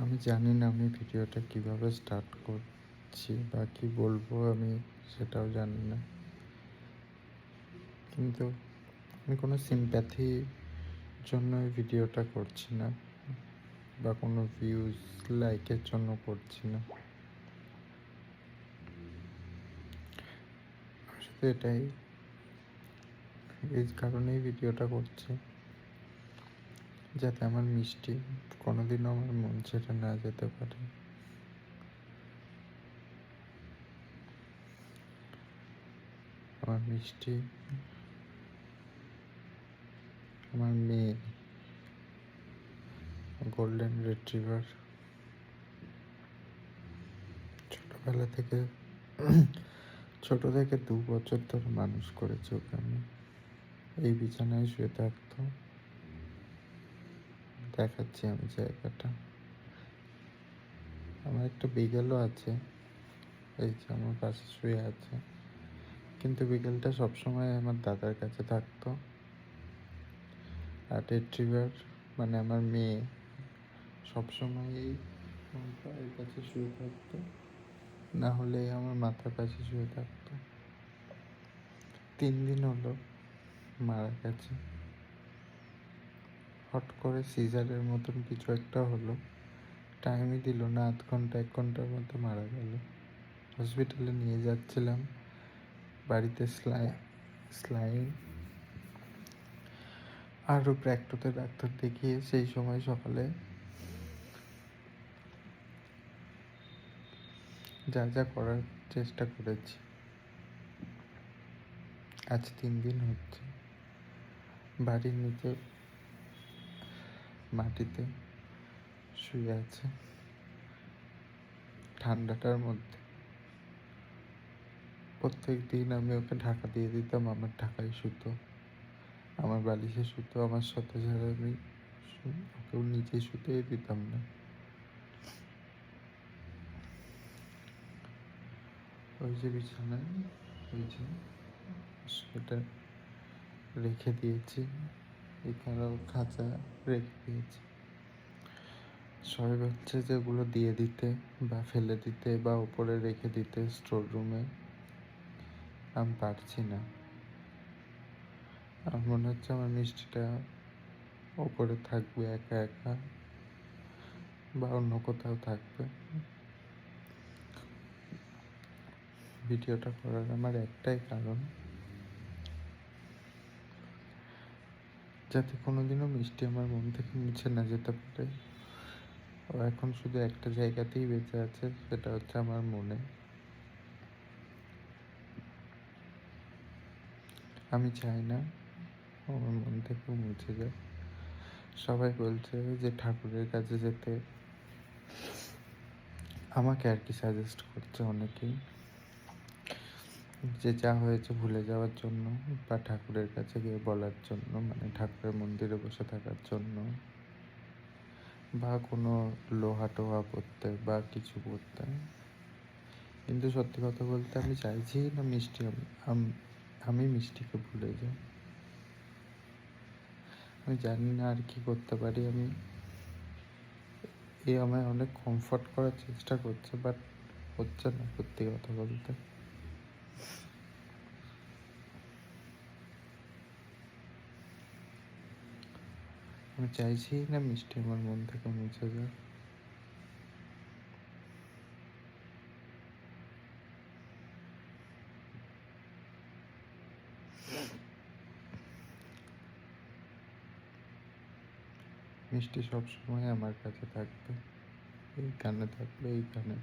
আমি জানি না আমি ভিডিওটা কিভাবে স্টার্ট করছি বা কি বলবো আমি সেটাও জানি না। কিন্তু আমি কোনো সিম্প্যাথির জন্য এই ভিডিওটা করছি না বা কোনো ভিউজ লাইকের জন্য করছি না। শুধু এটাই, এই কারণেই ভিডিওটা করছি যাতে আমার মিষ্টি কোনোদিনও আমার মন ছেড়ে না যেতে পারে। আমার মিষ্টি আমার মেয়ে, গোল্ডেন রিট্রিভার। ছোটবেলা থেকে ছোট থেকে 2 বছর ধরে মানুষ করেছি ওকে আমি। এই বিছানায় শুয়ে থাকতো, দেখাচ্ছি আমি জায়গাটা। আমার একটা বিড়ালও আছে, এই যে আমার পাশে শুয়ে আছে, কিন্তু বিড়ালটা সবসময় আমার দাদার কাছে থাকতো। আর রিট্রিভার মানে আমার মেয়ে সবসময়ই আমার পায়ের কাছে শুয়ে থাকতো, না হলে আমার মাথার কাছে শুয়ে থাকতো। 3 দিন হলো মারা গেছে। হট করে সিজারের মতন কিছু একটা হলো, টাইমই দিল না, 0.5 ঘন্টা 1 ঘন্টার মধ্যে মারা গেল। হসপিটালে নিয়ে যাচ্ছিলাম, বাড়িতে স্লাইন আরও প্র্যাকটোতে ডাক্তার দেখিয়ে সেই সময় সকালে যা যা করার চেষ্টা করেছি। আজ 3 দিন হচ্ছে বাড়ির নিচে মাটিতে শুয়ে আছে ঠান্ডাটার মধ্যে। প্রত্যেক দিন আমি ওকে ঢাকা দিয়ে দিতাম, আমার ঢাকায় শুতো, আমার বালিশে শুতো আমার সাথে, ছাড়া আমি ওকেও নিচে শুতেই দিতাম না। ওই যে বিছানায় ওই যে সেটা রেখে দিয়েছি, এখানেও খাঁচা রেখে দিয়েছি। সবাই বলছে যে ওগুলো দিয়ে দিতে বা ফেলে দিতে বা ওপরে রেখে দিতে স্টোর রুমে। আমি পারছি না। আমার মনে হচ্ছে আমার মিষ্টিটা ওপরে থাকবে একা একা বা অন্য কোথাও থাকবে। ভিডিওটা করার আমার একটাই কারণ, যাতে কোনোদিনও মিষ্টি আমার মন থেকে মুছে না যেতে পারে। ও এখন শুধু একটা জায়গাতেই বেঁচে আছে, সেটা হচ্ছে আমার মনে। আমি চাই না আমার মন থেকে মুছে যায়। সবাই বলছে যে ঠাকুরের কাছে যেতে, আমাকে আর কি সাজেস্ট করছে অনেকেই, যে যা হয়েছে ভুলে যাওয়ার জন্য বা ঠাকুরের কাছে গিয়ে বলার জন্য, মানে ঠাকুরের মন্দিরে বসে থাকার জন্য বা কোনো লোহা টোহা পড়তে বা কিছু করতে। কিন্তু সত্যি কথা বলতে আমি চাইছি না মিষ্টি আমি মিষ্টিকে ভুলে যাই। আমি জানি না আর কি করতে পারি আমি। এ আমায় অনেক কমফর্ট করার চেষ্টা করছে, বাট হচ্ছে না সত্যি কথা বলতে। আমি চাইছি না মিষ্টি আমার মন থেকে মুছে যায়। মিষ্টি সবসময় আমার কাছে থাকবে, এইখানে থাকবে, এইখানে।